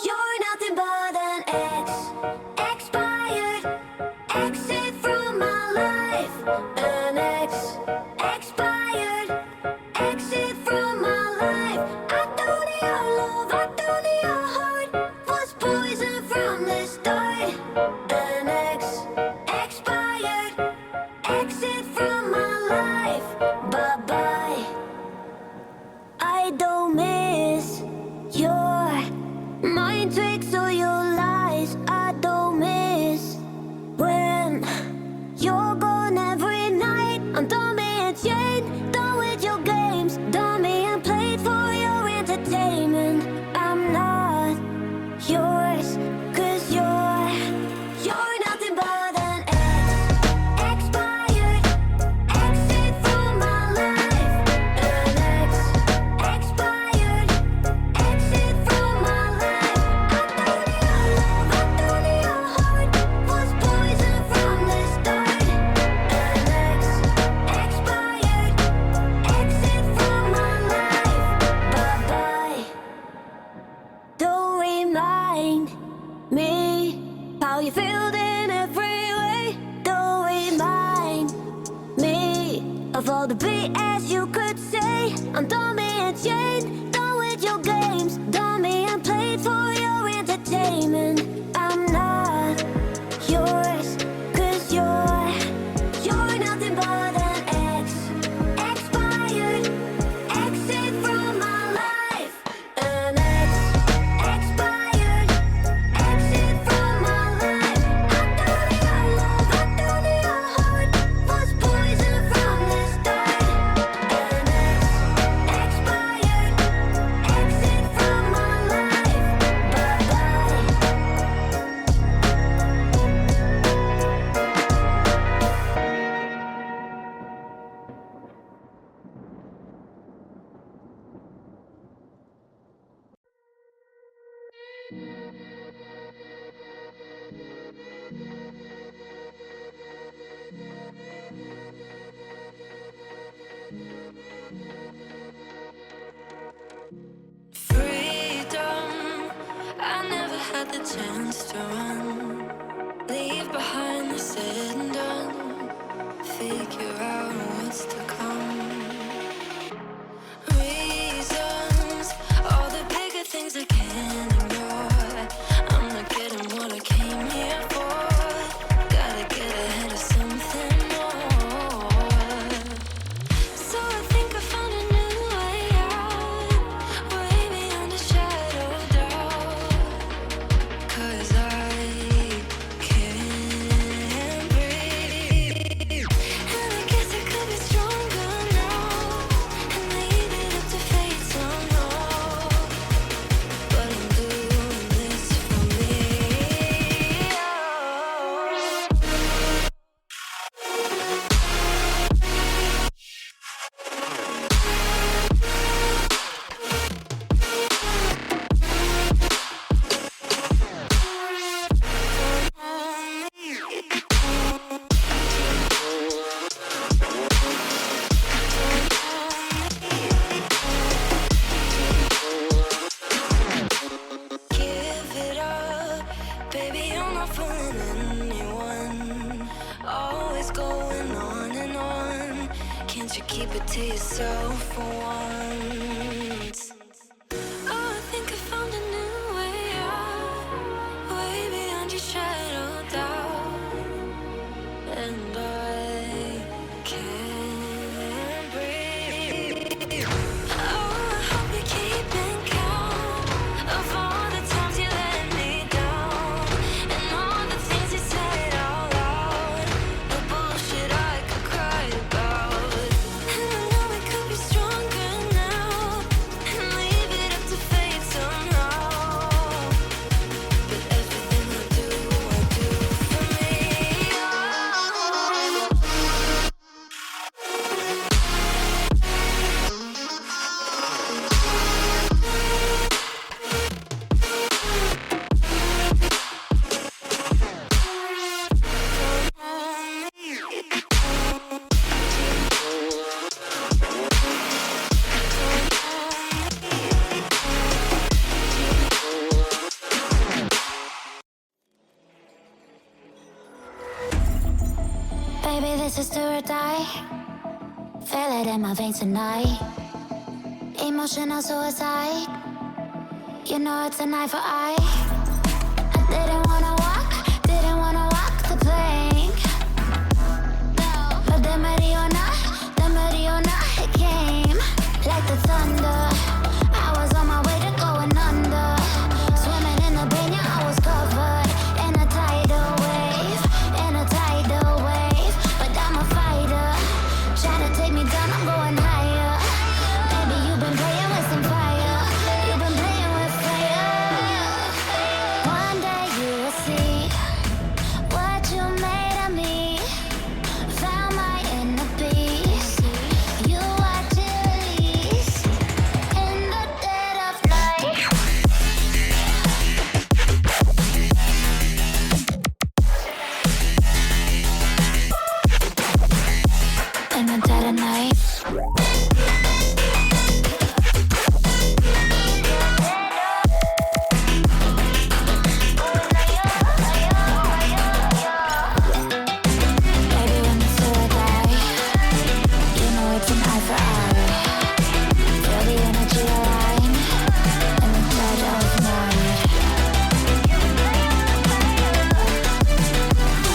You're nothing but an expired exit from my life. An expired exit from my life. I don't need your love, I don't need your heart. Was poison from the start. An expired exit from my life. Bye bye. I don't miss your mind tricks or your lies. I don't miss when you're gone every night. I'm done being chained, done with your games, done being played for your entertainment. I'm not yours, 'cause you're nothing but an expired exit from my life. An expired exit from my life. I don't need your love, I don't need your heart. Was poison from the start. An expired exit from my life. Bye bye. Don't remind me how you feel in every way. Don't remind me of all the BS you could say. I'm done being chained, done with your games, done being played for your entertainment. I'm not yours, 'cause you're nothing but an expired exit from my life. An expired exit from my life. I don't need your love, I don't need your heart. Was poison from the start. An expired exit from my life. Bye bye. Freedom, I never had the chance to run. Leave behind the said and done. Figure out what's to come. Reasons, all the bigger things I can't ignore. I'm not getting what I came here for. Gotta get ahead of something more. So I think I found a new way out, way beyond a shadow of doubt. 'Cause I can't breathe. And I guess I could be stronger now and leave it up to fate somehow. But I'm doing this for me. Give it up, baby, you're not fooling anyone. Always going on and on. Can't you keep it to yourself for once? Oh, I think I found a new way out, way beyond your shadow of doubt. And I can't breathe. Oh, I hope you're keeping count of all the times you let me down, and all the things you said out loud, the bullshit I could cry about. And I know we could be stronger now, Baby, this is do or die. Feel it in my veins tonight. Emotional suicide. You know it's an eye for eye. I didn't wanna walk the plank. But the Mariona, it came like the thunder. I was on my way to going under. Swimming in the banya, I was covered in a tidal wave, But I'm a fighter, try to take me down, I'm going higher. Baby, you've been playing with some fire. You've been playing with fire. One day you will see what you made of me. Found my inner beast. You are release in the dead of night. In the dead of night. Baby, when the sword die, you know it's an eye for eye. Feel the energy align in the dead of night. In the dead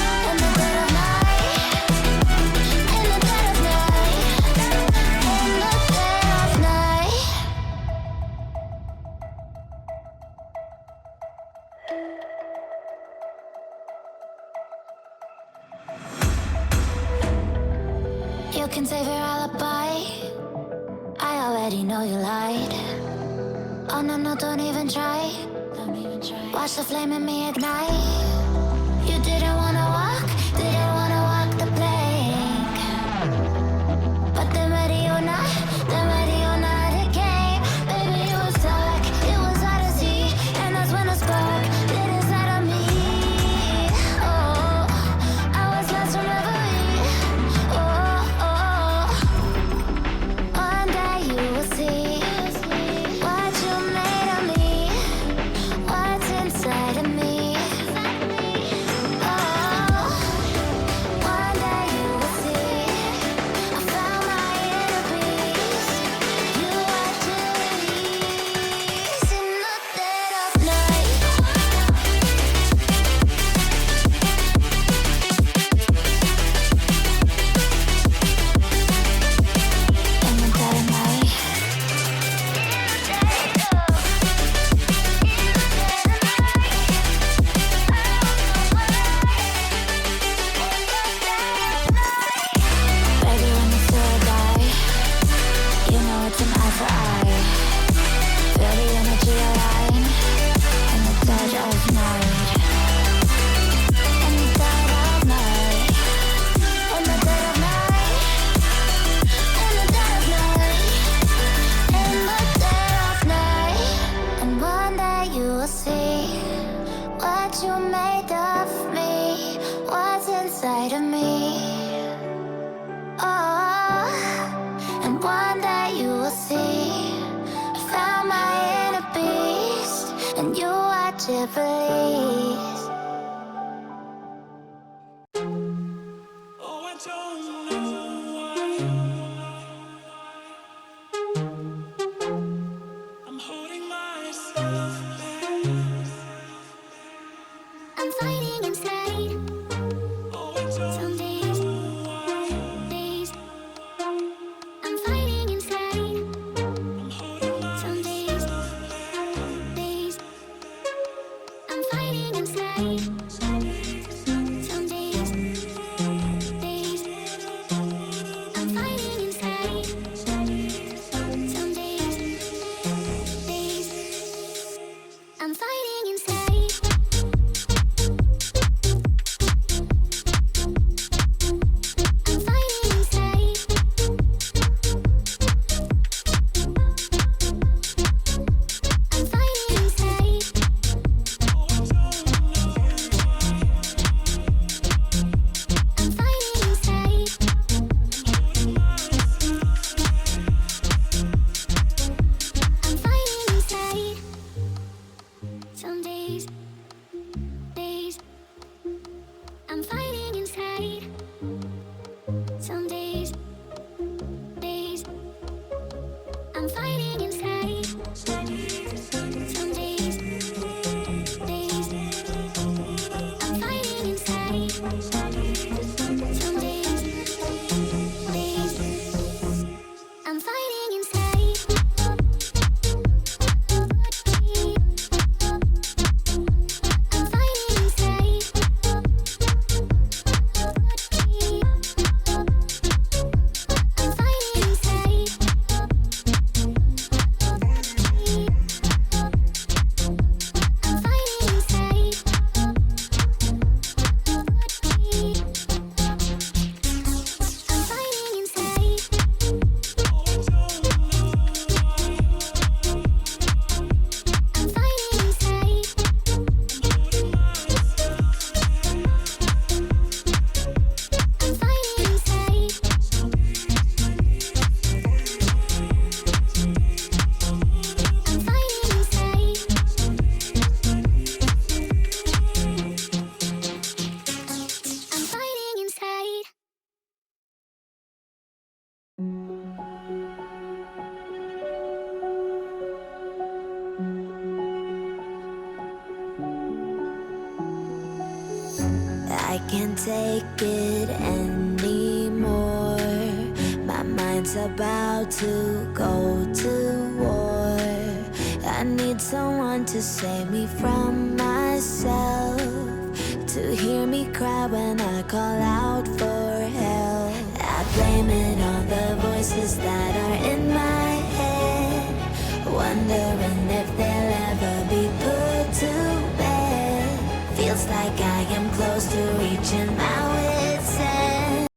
of night. In the dead of night. In the dead of night. You can save your alibi. I already know you lied. Oh no, no, don't even try. Watch the flame in me ignite. You didn't wanna walk the plank. But the Mariona, it came. Baby, it was dark, it was hard to see. And that's when the spark lit inside of me. Oh, I was lost from reverie. Oh, one day you will see what you made of me, what's inside of me. Oh, one day you will see I found my inner peace. You are to release in the dead of night. In the dead of night. Baby, when the sword die, you know it's an eye for eye. Feel the energy align in the dead of night. In the dead of night. In the dead of night. In the dead of night. In the dead of night. And one day you will see what you made of me, what's inside of me. Oh, and one day you will see I found my inner beast, and you are to release. Oh, I don't know why I'm holding myself back. I'm fighting inside. Oh, I don't Some days, know why days. I'm fighting inside. I'm holding Some days, myself back. days. I'm fighting inside. Some days, days. I'm fighting inside. Some days, days. I'm fighting inside. I'm fighting inside. I'm fighting inside. I'm fighting inside. I'm fighting inside. Some days, days. I'm fighting inside. I can't take it anymore. My mind's about to go to war. I need someone to save me from myself, to hear me cry when I call out for help. I blame it on the voices that are in my head, wondering if they'll ever be put to bed. Feels like I am close to reaching my